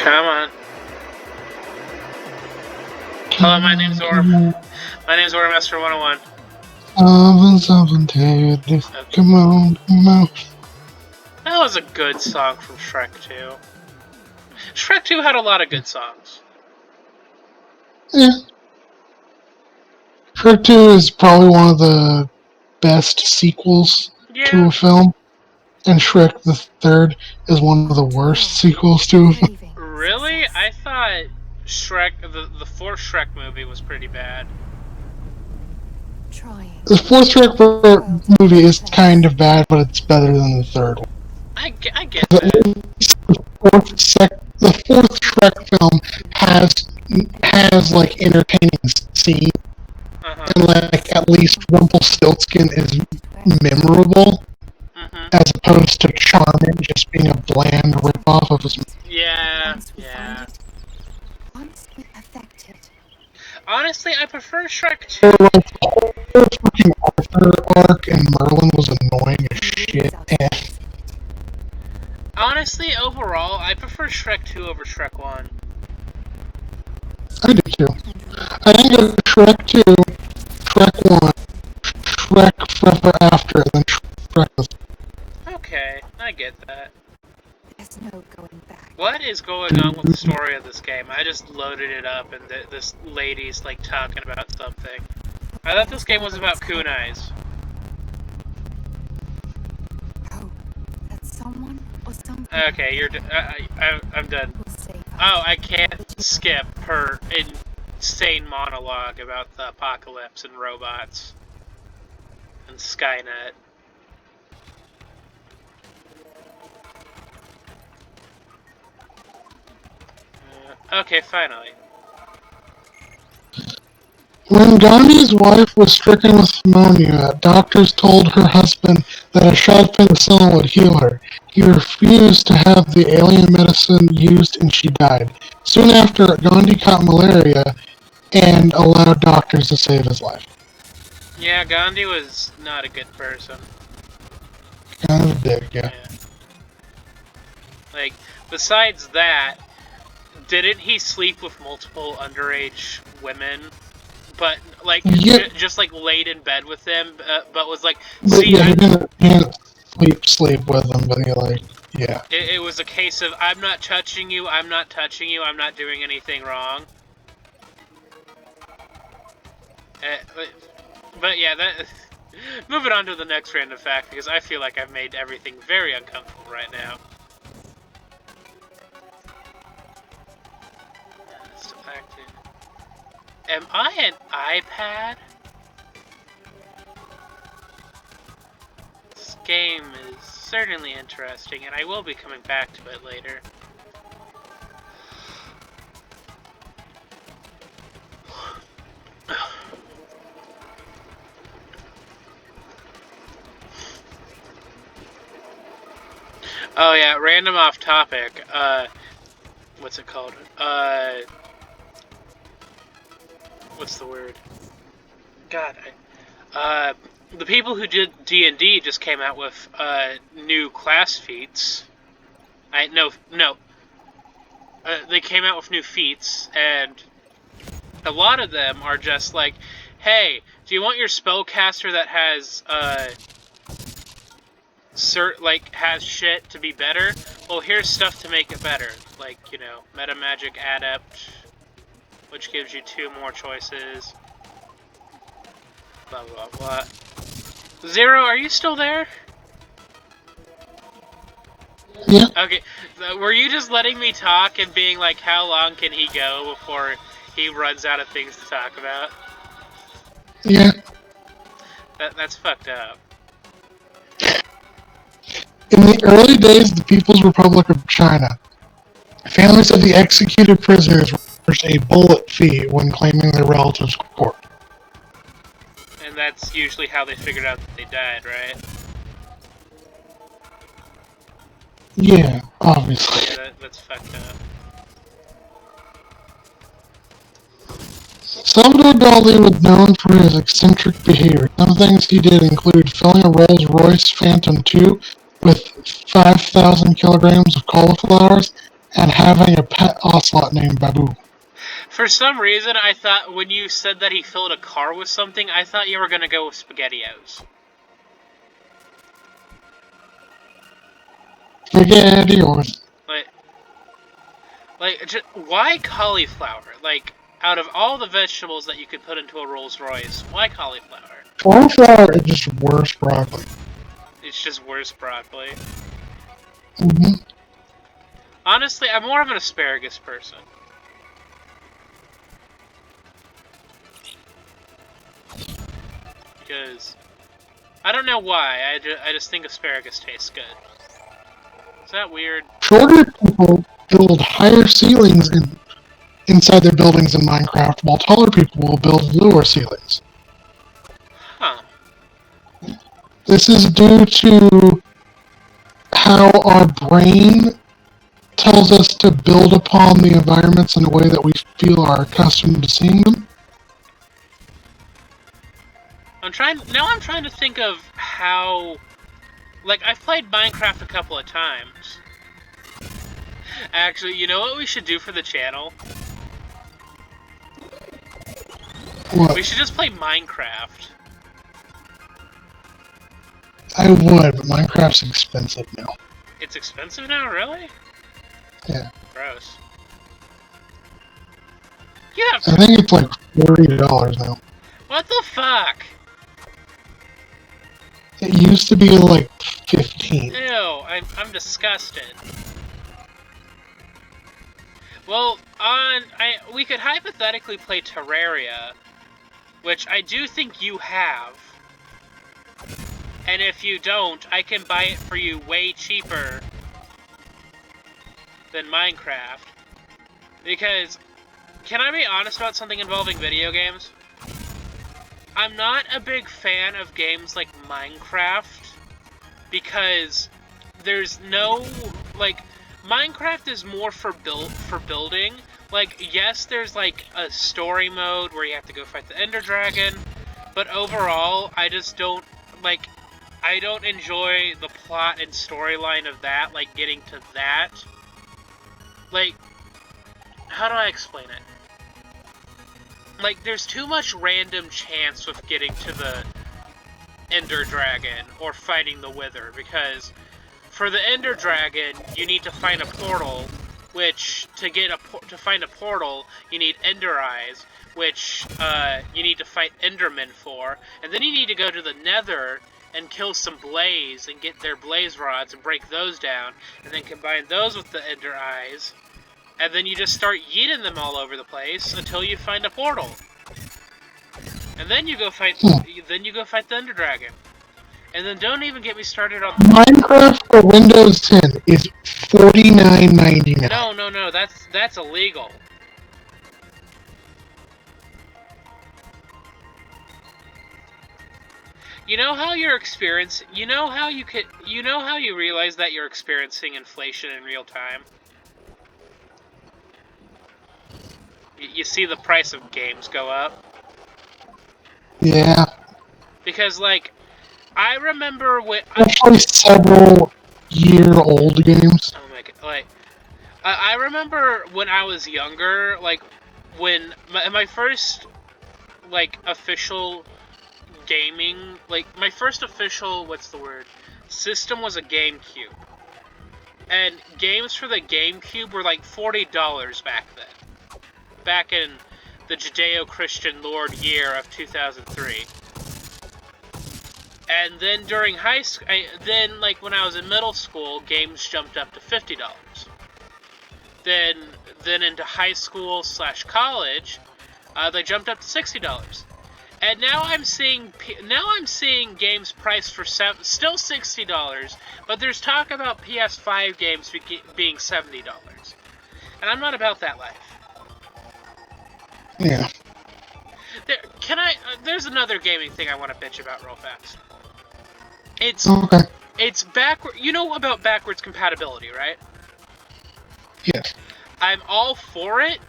Come on. Hello, my name's Orm. My name's Ormaster 101. Something, Teddy. Come on. That was a good song from Shrek 2. Shrek 2 had a lot of good songs. Yeah. Shrek 2 is probably one of the best sequels to a film. And Shrek the Third is one of the worst sequels to a film. Really? I thought Shrek, the fourth Shrek movie was pretty bad. The fourth Shrek movie is kind of bad, but it's better than the third one. I get that. The fourth Shrek film has like entertaining scenes, and like at least Rumpelstiltskin is memorable, as opposed to Charming just being a bland ripoff of his. Yeah. Honestly, I prefer Shrek 2. The fucking Arthur arc and Merlin was annoying as shit. Honestly, overall, I prefer Shrek 2 over Shrek 1. I do too. I think of Shrek 2, Shrek 1, Shrek Forever After, and then Shrek. Okay, I get that. There's no going back. What is going on with the story of this game? I just loaded it up and this lady's like talking about something. I thought this game was about kunais. Oh, that's someone or something. Okay, I'm done. Oh, I can't skip her insane monologue about the apocalypse and robots and Skynet. Okay, finally. When Gandhi's wife was stricken with pneumonia, doctors told her husband that a shot of penicillin would heal her. He refused to have the alien medicine used and she died. Soon after, Gandhi caught malaria and allowed doctors to save his life. Yeah, Gandhi was not a good person. Kind of a dick, yeah. Like, besides that, didn't he sleep with multiple underage women? But, like, just, like, laid in bed with them, but was like, see, yeah, he didn't sleep with them, but he, like, yeah. It was a case of, I'm not touching you, I'm not doing anything wrong. But yeah, moving on to the next random fact, because I feel like I've made everything very uncomfortable right now. Am I an iPad? This game is certainly interesting, and I will be coming back to it later. Oh yeah, random off topic. What's it called? What's the word? God, the people who did D&D just came out with new class feats. They came out with new feats, and a lot of them are just like, hey, do you want your spellcaster that has has shit to be better? Well, here's stuff to make it better, like, you know, meta magic adept, which gives you 2 more choices. Blah, blah, blah. Zero, are you still there? Yeah. Okay, were you just letting me talk and being like, how long can he go before he runs out of things to talk about? Yeah. That's fucked up. In the early days of the People's Republic of China, families of the executed prisoners were charged a bullet fee when claiming their relatives' court. And that's usually how they figured out that they died, right? Yeah, obviously. Yeah, that's fucked up. Salvador Dali was known for his eccentric behavior. Some things he did include filling a Rolls-Royce Phantom II with 5,000 kilograms of cauliflowers and having a pet ocelot named Babu. For some reason, I thought when you said that he filled a car with something, I thought you were gonna go with SpaghettiOs. SpaghettiOs. Why cauliflower? Like, out of all the vegetables that you could put into a Rolls Royce, why cauliflower? Cauliflower is just worse broccoli. It's just worse broccoli. Mm-hmm. Honestly, I'm more of an asparagus person. Because, I don't know why, I just think asparagus tastes good. Is that weird? Shorter people build higher ceilings inside their buildings in Minecraft, while taller people will build lower ceilings. Huh. This is due to how our brain tells us to build upon the environments in a way that we feel are accustomed to seeing them. I'm trying to think of how... Like, I've played Minecraft a couple of times. Actually, you know what we should do for the channel? What? We should just play Minecraft. I would, but Minecraft's expensive now. It's expensive now, really? Yeah. Gross. Yeah. I think it's like $40 now. What the fuck? It used to be like 15. Ew, I'm disgusted. Well, we could hypothetically play Terraria, which I do think you have. And if you don't, I can buy it for you way cheaper than Minecraft. Because, can I be honest about something involving video games? I'm not a big fan of games like Minecraft, because there's no, like, Minecraft is more for building. Like, yes, there's like a story mode where you have to go fight the Ender Dragon, but overall, I just don't, like, I don't enjoy the plot and storyline of that, like, getting to that. Like, how do I explain it? Like, there's too much random chance with getting to the Ender Dragon or fighting the Wither, because for the Ender Dragon, you need to find a portal, which, to find a portal, you need Ender Eyes, which, you need to fight Endermen for, and then you need to go to the Nether and kill some Blaze and get their Blaze Rods and break those down, and then combine those with the Ender Eyes, and then you just start yeeting them all over the place until you find a portal. And then you go fight, the Ender Dragon. And then don't even get me started on... Minecraft for Windows 10 is $49.99. No, that's illegal. You know how you realize that you're experiencing inflation in real time? You see the price of games go up? Yeah. Because, like, I remember when... Especially several-year-old games. Oh my god, like... I remember when I was younger, like, when my first, like, official gaming... Like, my first official, system was a GameCube. And games for the GameCube were, like, $40 back then. Back in the Judeo-Christian Lord year of 2003. And then during high school, like when I was in middle school, games jumped up to $50. Then into high school / college, they jumped up to $60. And now I'm seeing games priced for still $60, but there's talk about PS5 games being $70. And I'm not about that life. Yeah. There's another gaming thing I want to bitch about real fast. It's backward. You know about backwards compatibility, right? Yes. I'm all for it,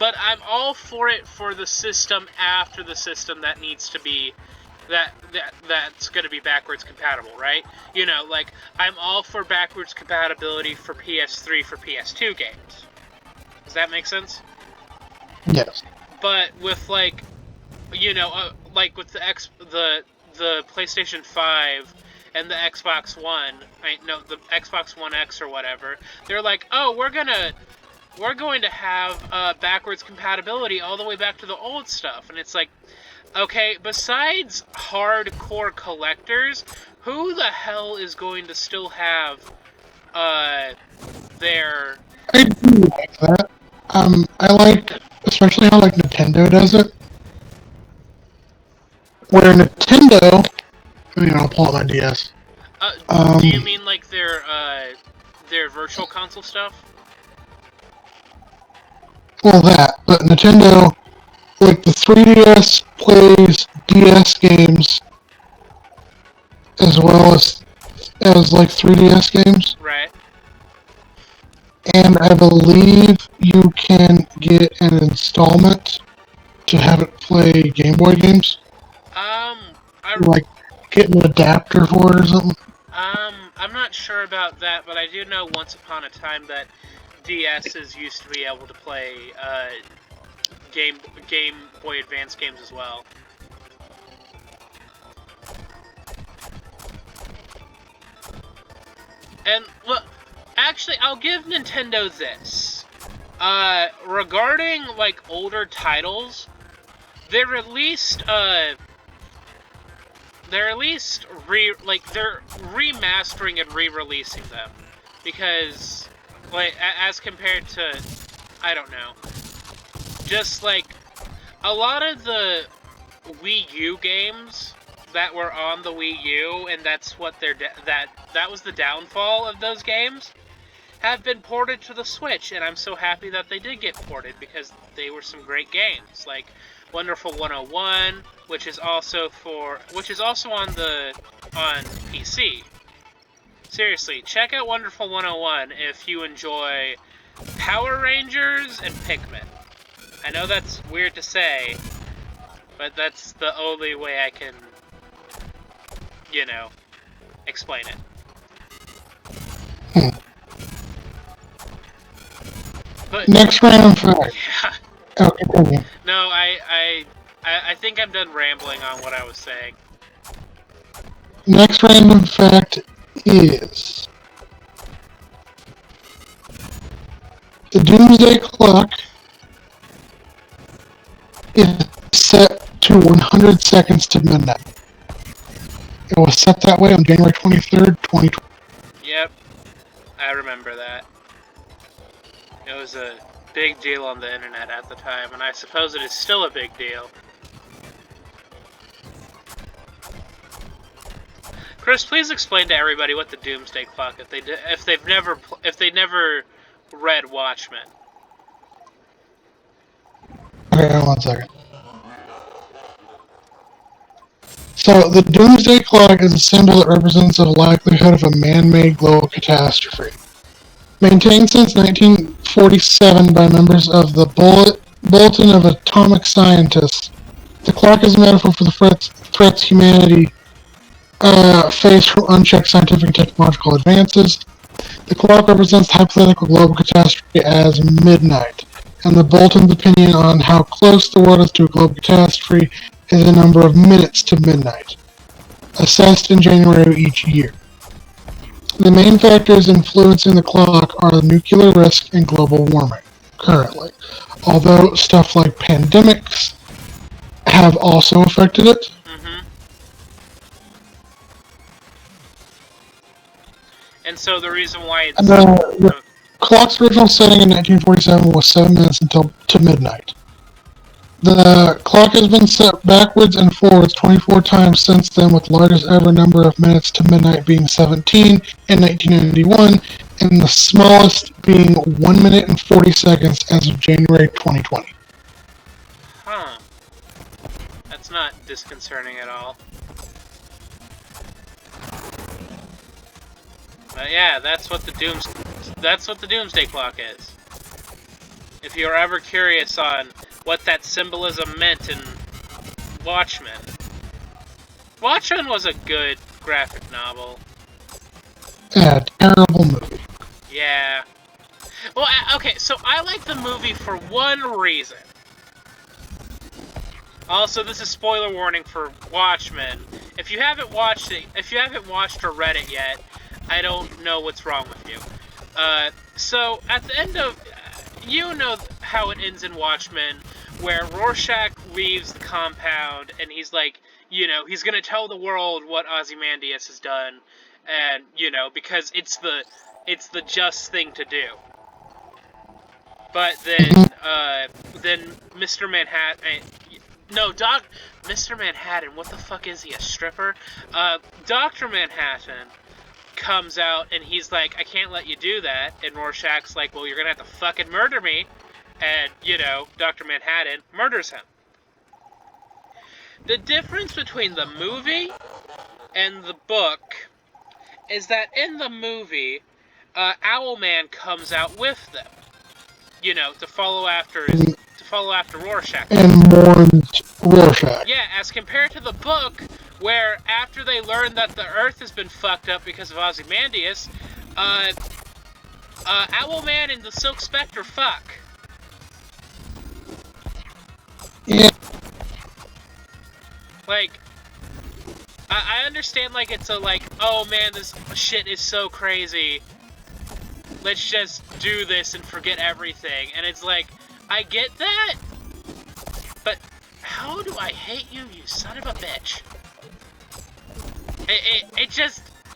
but I'm all for it for the system after the system that needs to be that's going to be backwards compatible, right? You know, like, I'm all for backwards compatibility for PS3 for PS2 games. Does that make sense? Yes. But with, like, you know, like with the PlayStation 5 and the Xbox One, the Xbox One X or whatever, they're like, oh, we're going to have backwards compatibility all the way back to the old stuff, and it's like, okay, besides hardcore collectors, who the hell is going to still have their... I do like that. I like, especially how like Nintendo does it, where Nintendo, I'll pull out my DS. Do you mean like their virtual console stuff? Well, that, but Nintendo, like the 3DS plays DS games as well as like 3DS games. Right. And I believe you can get an installment to have it play Game Boy games. Like get an adapter for it or something. I'm not sure about that, but I do know once upon a time that DSs used to be able to play Game Boy Advance games as well. And look, actually, I'll give Nintendo this. Regarding like older titles, they're at least they're remastering and re-releasing them, because like as compared to, I don't know, just like a lot of the Wii U games that were on the Wii U, and that's what that was the downfall of those games, have been ported to the Switch, and I'm so happy that they did get ported, because they were some great games, like Wonderful 101, which is also on PC. Seriously, check out Wonderful 101 if you enjoy Power Rangers and Pikmin. I know that's weird to say, but that's the only way I can, explain it. But next random fact. Yeah. Oh, continue. No, I think I'm done rambling on what I was saying. Next random fact is the Doomsday Clock is set to 100 seconds to midnight. It was set that way on January 23rd, 2020. Yep, I remember that. It was a big deal on the internet at the time, and I suppose it is still a big deal. Chris, please explain to everybody what the Doomsday Clock if they never read Watchmen. Okay, hold on 1 second. So, the Doomsday Clock is a symbol that represents the likelihood of a man-made global catastrophe. Maintained since 1947 by members of the Bulletin of Atomic Scientists, the clock is a metaphor for the threats humanity face from unchecked scientific and technological advances. The clock represents the hypothetical global catastrophe as midnight, and the Bulletin's opinion on how close the world is to a global catastrophe is the number of minutes to midnight, assessed in January of each year. The main factors influencing the clock are the nuclear risk and global warming, currently, although stuff like pandemics have also affected it. And so the reason why it's... The clock's original setting in 1947 was 7 minutes to midnight. The clock has been set backwards and forwards 24 times since then, with the largest ever number of minutes to midnight being 17 in 1991, and the smallest being 1 minute and 40 seconds as of January 2020. Huh. That's not disconcerting at all. But yeah, that's what the Doomsday Clock is. If you're ever curious on what that symbolism meant in Watchmen, Watchmen was a good graphic novel. Yeah, terrible movie. Yeah. Well, okay, so I like the movie for one reason. Also, this is spoiler warning for Watchmen. If you haven't watched it, if you haven't watched or read it yet, I don't know what's wrong with you. So at the end of, you know how it ends in Watchmen, where Rorschach leaves the compound and he's like, you know, he's gonna tell the world what Ozymandias has done, and you know, because it's the just thing to do. But then Mr. Manhattan, no, Mr. Manhattan, what the fuck is he, a stripper? Dr. Manhattan comes out and he's like, I can't let you do that. And Rorschach's like, well, you're gonna have to fucking murder me. And, you know, Dr. Manhattan murders him. The difference between the movie and the book is that in the movie, Owlman comes out with them. You know, to follow after Rorschach. And mourns Rorschach. Yeah, as compared to the book, where after they learn that the Earth has been fucked up because of Ozymandias, Owlman and the Silk Spectre fuck. Yeah. Like, I understand, like, it's a, like, oh man, this shit is so crazy. Let's just do this and forget everything. And it's like, I get that, but how do I hate you, you son of a bitch?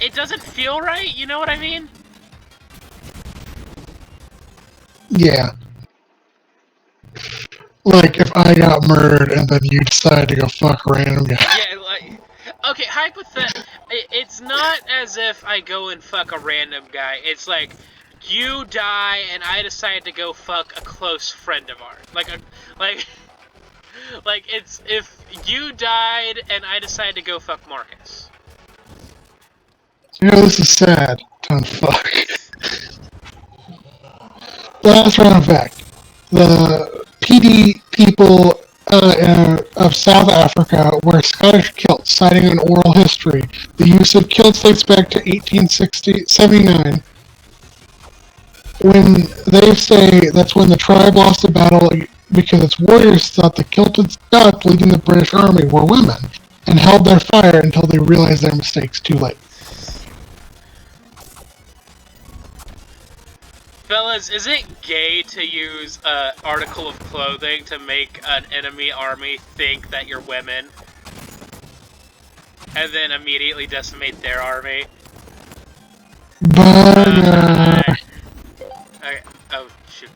It doesn't feel right, you know what I mean? Yeah. Like, if I got murdered and then you decide to go fuck a random guy. Yeah, like, okay, it's not as if I go and fuck a random guy. It's like, you die and I decide to go fuck a close friend of ours. Like, it's if you died and I decide to go fuck Marcus. You know, this is sad. Don't fuck. Last random fact. The PD people of South Africa wear Scottish kilts, citing an oral history. The use of kilts dates back to 1879, when they say that's when the tribe lost the battle because its warriors thought the kilted Scots leading the British army were women, and held their fire until they realized their mistakes too late. Fellas, is it gay to use an article of clothing to make an enemy army think that you're women? And then immediately decimate their army? But, Okay, oh, shoot.